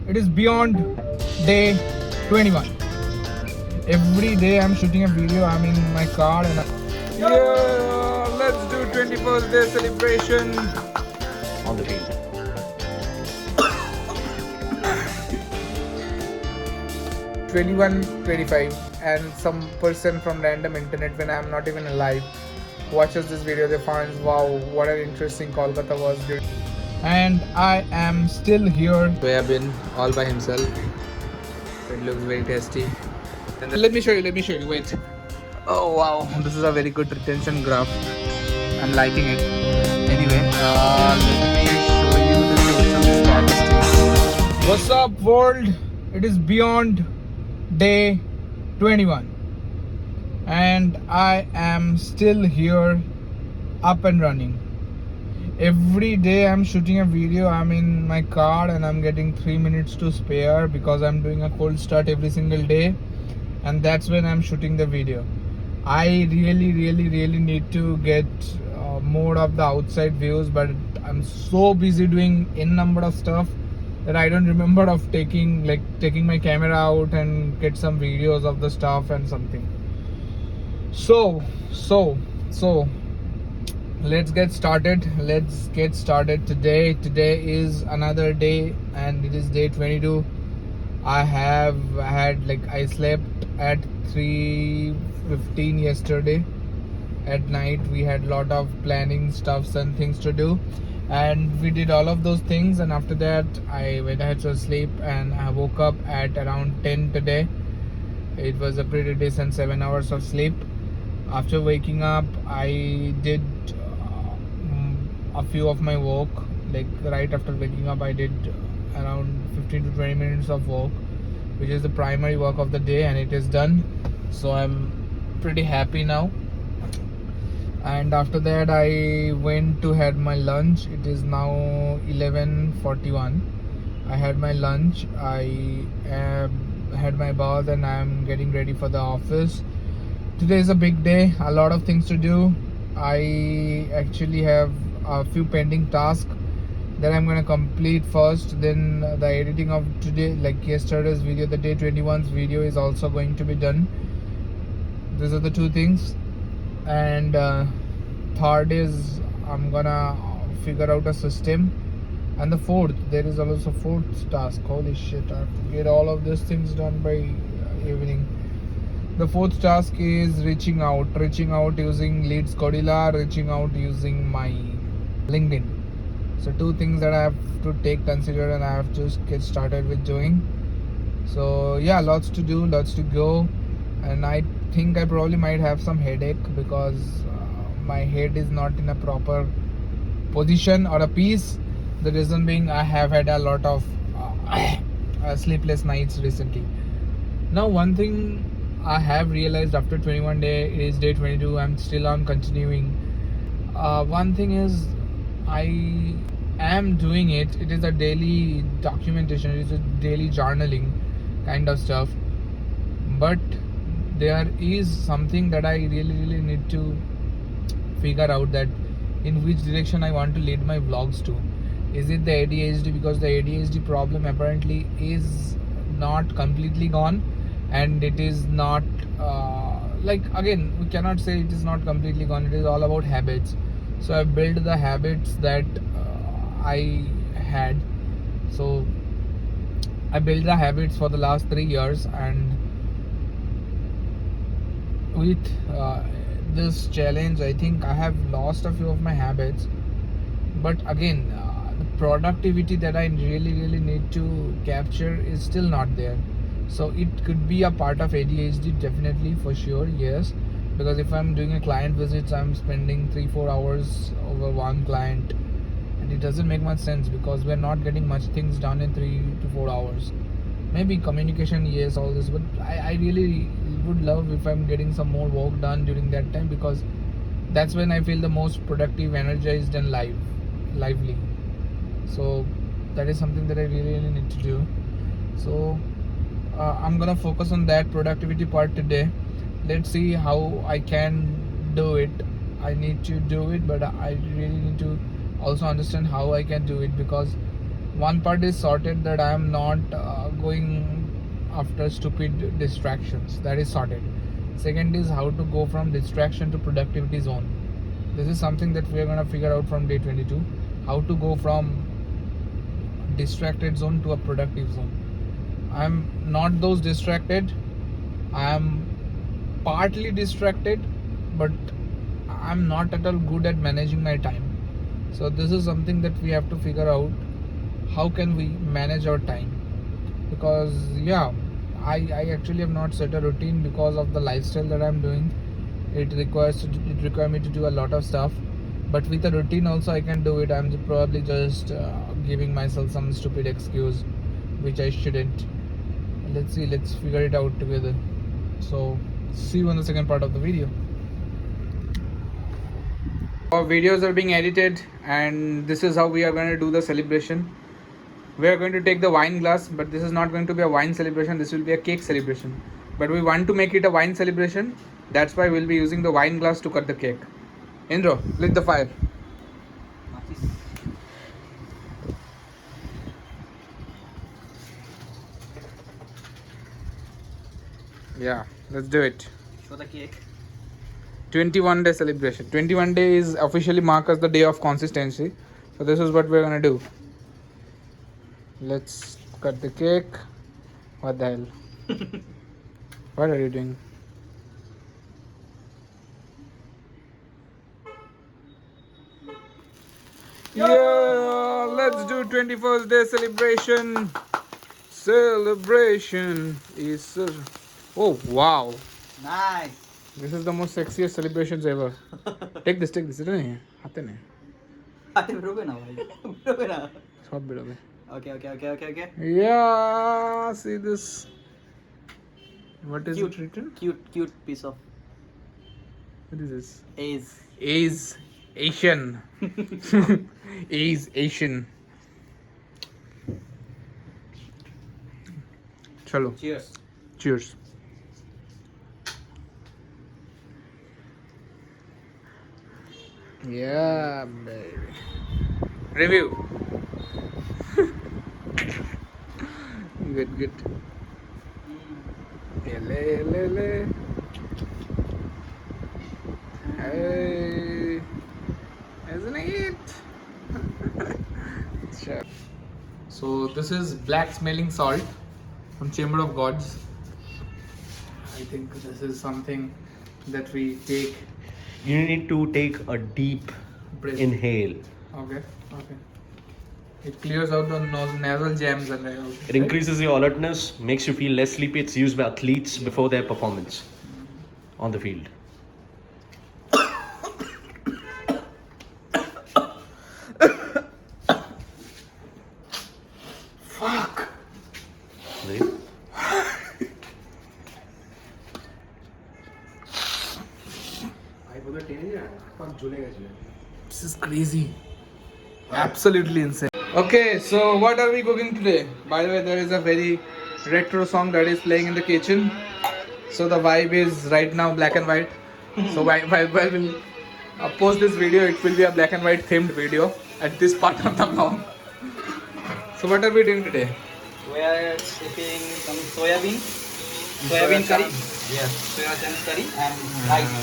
It is beyond day 21. Every day I'm shooting a video. I'm in my car and yeah, let's do 21st day celebration on the field. 21, 25, and some person from random internet when I'm not even alive watches this video. They find, wow, what an interesting Kolkata was during. And I am still here. Soyabin all by himself. It looks very tasty. And let me show you. Wait. Oh wow, this is a very good retention graph. I'm liking it. Anyway, let me show you the total statistics. What's up, world? It is beyond day 21, and I am still here, up and running. Every day I'm shooting a video. I'm in my car and I'm getting 3 minutes to spare because I'm doing a cold start every single day, and that's when I'm shooting the video. I really need to get more of the outside views, but I'm so busy doing n number of stuff that I don't remember of taking my camera out and get some videos of the stuff and something. So let's get started. Today is another day, and it is day 22. I slept at 3:15 yesterday at night. We had a lot of planning stuffs and things to do, and we did all of those things, and after that I went ahead to sleep, and I woke up at around 10 today. It was a pretty decent 7 hours of sleep. After waking up, I did a few of my work. Like right after waking up, I did around 15 to 20 minutes of work, which is the primary work of the day, and it is done. So I'm pretty happy now. And after that, I went to had my lunch. It is now 11:41. I had my lunch. I had my bath, and I'm getting ready for the office. Today is a big day, a lot of things to do. I actually have a few pending tasks that I'm going to complete first. Then the editing of today, like yesterday's video, the day 21's video is also going to be done. These are the two things. And third is I'm gonna figure out a system. And the fourth, there is also fourth task. Holy shit, I have to get all of these things done by evening. The fourth task is reaching out using Leads Cordilla, reaching out using my LinkedIn. So two things that I have to take consider, and I have to get started with doing. So yeah, lots to do, lots to go, and I think I probably might have some headache because my head is not in a proper position or a piece. The reason being, I have had a lot of sleepless nights recently. Now, one thing I have realized after 21 day is day 22. I'm still on continuing. One thing is, I am doing it. It is a daily documentation. It is a daily journaling kind of stuff. But there is something that I really need to figure out, that in which direction I want to lead my vlogs to. Is it the ADHD? Because the ADHD problem apparently is not completely gone, and it is not again, we cannot say it is not completely gone. It is all about habits. So I built the habits that I had. So I built the habits for the last 3 years, and with this challenge, I think I have lost a few of my habits. But again, the productivity that I really need to capture is still not there. So it could be a part of ADHD, definitely, for sure, yes. Because if I'm doing a client visits, I'm spending 3-4 hours over one client, and it doesn't make much sense because we're not getting much things done in 3 to 4 hours. Maybe communication, yes, all this, but I really would love if I'm getting some more work done during that time, because that's when I feel the most productive, energized, and lively. So that is something that I really need to do. So I'm gonna focus on that productivity part today. Let's see how I can do it. I need to do it, but I really need to also understand how I can do it, because one part is sorted, that I am not going after stupid distractions. That is sorted. Second is how to go from distraction to productivity zone. This is something that we are going to figure out from day 22. How to go from distracted zone to a productive zone. I am not those distracted. I am partly distracted, but I'm not at all good at managing my time. So this is something that we have to figure out. How can we manage our time? Because I actually have not set a routine because of the lifestyle that I'm doing. It requires me to do a lot of stuff, but with a routine also I can do it. I'm probably just giving myself some stupid excuse which I shouldn't. Let's figure it out together. So see you in the second part of the video. Our videos are being edited, and this is how we are going to do the celebration. We are going to take the wine glass, but this is not going to be a wine celebration. This will be a cake celebration. But we want to make it a wine celebration. That's why we'll be using the wine glass to cut the cake. Indro, lit the fire. Yeah, let's do it. Show the cake. 21-day celebration. 21 days officially mark as the day of consistency. So this is what we're gonna do. Let's cut the cake. What the hell? What are you doing? Yeah, let's do 21st day celebration. Celebration is... Oh, wow. Nice. This is the most sexiest celebrations ever. Take this. नहीं हाथे नहीं. हाथे बिड़ोगे ना भाई. बिड़ोगे ना. सब बिड़ोगे. Okay. Yeah, see this. What is it written? Cute piece of. What is this? A's Asian. A's Asian. Chalo. Cheers. Yeah, baby. Review. Good. Le. Hey, isn't it? Sure. So this is black smelling salt from Chamber of Gods. I think this is something that we take. You need to take a deep Breath. inhale. Okay. It clears out the nasal jams and It increases your alertness, makes you feel less sleepy. It's used by athletes before their performance on the field. Fuck. Right? This is crazy. Absolutely insane. Okay, so what are we cooking today? By the way, there is a very retro song that is playing in the kitchen. So the vibe is right now black and white. So while we'll post this video, it will be a black and white themed video at this part of the vlog. So what are we doing today? We are cooking some soybean curry. Yes. Soya chunk curry and rice.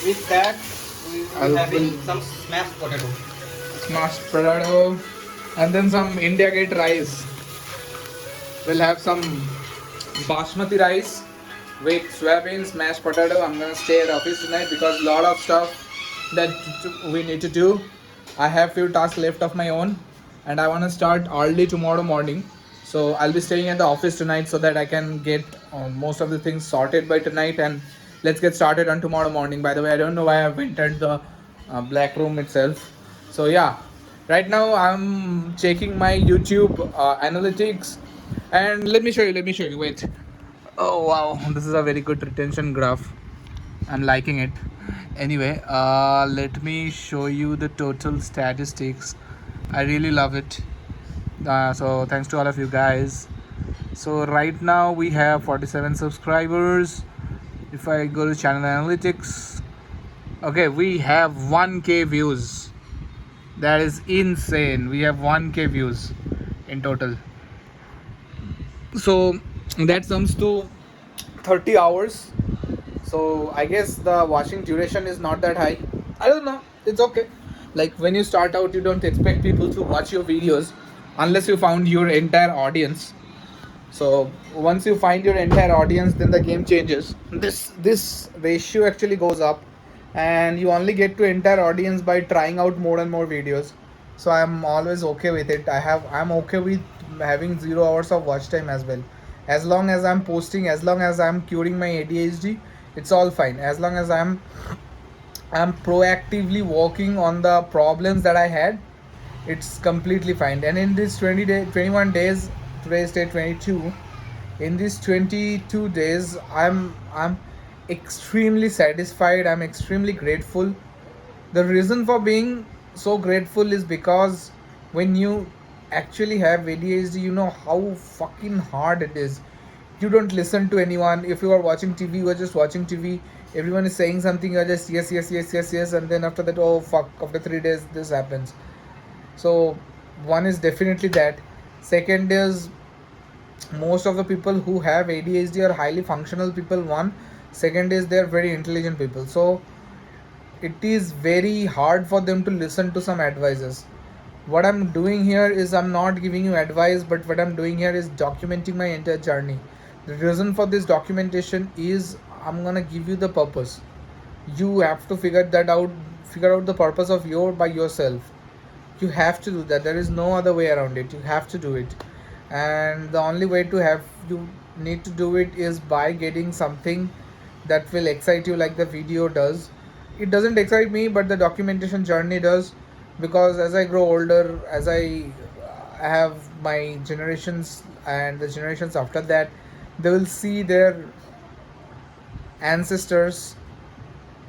With that, we will be having some smashed potato, and then some India Gate rice. We'll have some basmati rice with soybean, mashed potato. I'm gonna stay at office tonight because a lot of stuff that we need to do. I have few tasks left of my own, and I want to start early tomorrow morning. So I'll be staying at the office tonight so that I can get most of the things sorted by tonight, and let's get started on tomorrow morning. By the way, I don't know why I've entered the black room itself. So yeah, right now I'm checking my YouTube analytics, and let me show you. Wait. Oh wow, this is a very good retention graph. I'm liking it. Anyway, let me show you the total statistics. I really love it. So thanks to all of you guys. So right now we have 47 subscribers. If I go to channel analytics, okay, we have 1k views. That is insane. We have 1K views in total. So that sums to 30 hours. So I guess the watching duration is not that high. I don't know. It's okay. Like when you start out, you don't expect people to watch your videos unless you found your entire audience. So once you find your entire audience, then the game changes. This ratio actually goes up, and you only get to entire audience by trying out more and more videos. So I'm always okay with it. I'm okay with having 0 hours of watch time as well. As long as I'm posting, as long as I'm curing my ADHD, it's all fine. As long as I'm proactively working on the problems that I had, it's completely fine. And in this 21 days, today's day 22, in these 22 days, I'm extremely satisfied. I'm extremely grateful. The reason for being so grateful is because when you actually have ADHD, you know how fucking hard it is. You don't listen to anyone. If you are watching TV, you are just watching TV. Everyone is saying something, you're just yes, yes, yes, yes, yes, and then after that, oh fuck, after 3 days this happens. So one is definitely that. Second is, most of the people who have ADHD are highly functional people. One. Second is, they're very intelligent people. So it is very hard for them to listen to some advices. What I'm doing here is, I'm not giving you advice, but what I'm doing here is documenting my entire journey. The reason for this documentation is, I'm gonna give you the purpose. You have to figure out the purpose of your by yourself. You have to do that. There is no other way around it. You have to do it. And the only way to have you need to do it is by getting something that will excite you, like the video does. It doesn't excite me, but the documentation journey does, because as I grow older, as I have my generations and the generations after that, they will see their ancestors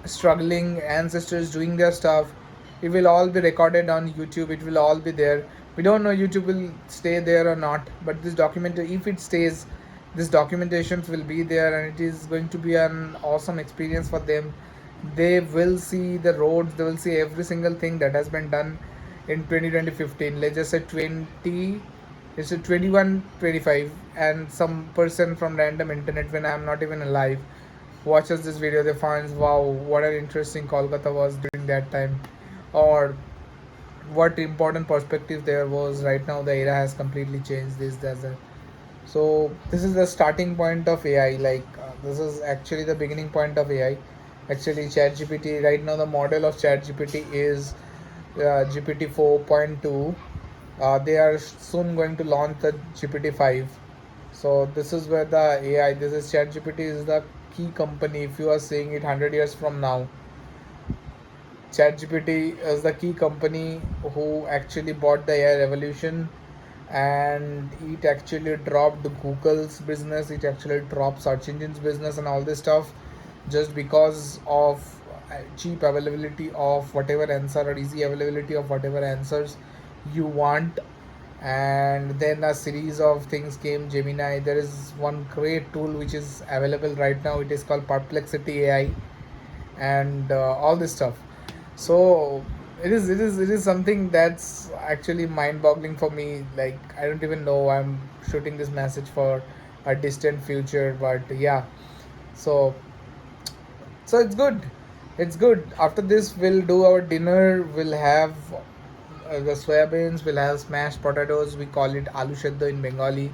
struggling, ancestors doing their stuff. It will all be recorded on YouTube. It will all be there. We don't know YouTube will stay there or not, but this document, if it stays, this documentation will be there, and it is going to be an awesome experience for them. They will see the roads, they will see every single thing that has been done in 2015. Let's just say 20, it's a 21 25, and some person from random internet, when I'm not even alive, watches this video. They finds, wow, what an interesting Kolkata was during that time, or what important perspective there was. Right now the era has completely changed, this, that. So this is the starting point of AI. Like this is actually the beginning point of AI. Actually, ChatGPT, right now the model of ChatGPT is GPT 4.2. They are soon going to launch the GPT 5. So this is where the AI, this is ChatGPT is the key company. If you are seeing it 100 years from now, ChatGPT is the key company who actually bought the AI revolution, and it actually dropped Google's business, it actually dropped search engines business and all this stuff, just because of cheap availability of whatever answer, or easy availability of whatever answers you want. And then a series of things came. Gemini, there is one great tool which is available right now, it is called Perplexity AI, and all this stuff. So it is something that's actually mind boggling for me. Like, I don't even know I'm shooting this message for a distant future, but yeah. So so it's good. It's good. After this, we'll do our dinner. We'll have the soybeans, we'll have smashed potatoes. We call it alu shaddo in Bengali.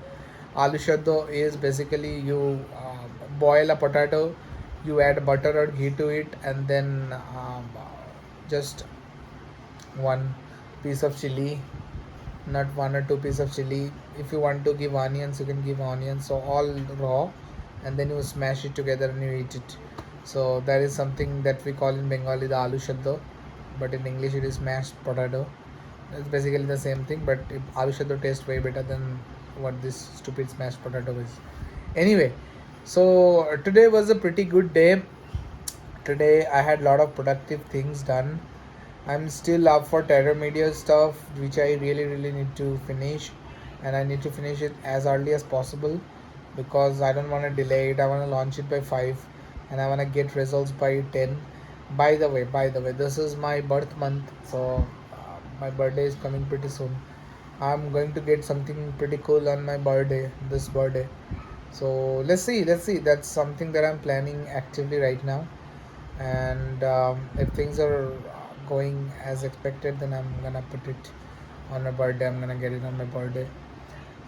Alu shaddo is basically, you boil a potato, you add butter or ghee to it, and then just one piece of chili, not one or two piece of chili. If you want to give onions, you can give onions. So all raw, and then you smash it together and you eat it. So that is something that we call in Bengali the alu shaddo, but in English it is mashed potato. It's basically the same thing, but alu shaddo tastes way better than what this stupid smashed potato is. Anyway, so today was a pretty good day. Today I had a lot of productive things done. I'm still up for Terror Media stuff, which I really need to finish, and I need to finish it as early as possible, because I don't want to delay it. I want to launch it by 5, and I want to get results by 10. By the way, this is my birth month, so my birthday is coming pretty soon. I'm going to get something pretty cool on my birthday, this birthday. So let's see. That's something that I'm planning actively right now. And if things are going as expected, then I'm gonna put it on my birthday. I'm gonna get it on my birthday.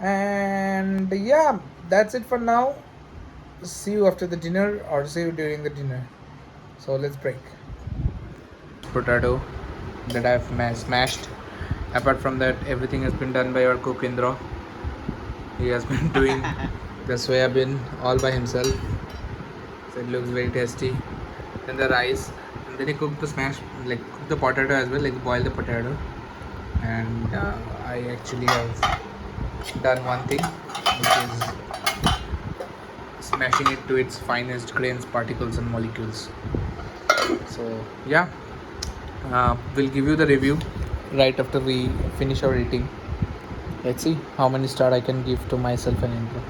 And yeah, that's it for now. See you after the dinner or see you during the dinner. So let's break. Potato that I've smashed. Apart from that, everything has been done by our cook Indra. He has been doing the soya bean all by himself. So it looks very tasty. Then the rice, and then he cooked the cooked the potato as well, like boil the potato. And I actually have done one thing, which is smashing it to its finest grains, particles, and molecules. So yeah, we'll give you the review right after we finish our eating. Let's see how many stars I can give to myself and Indra.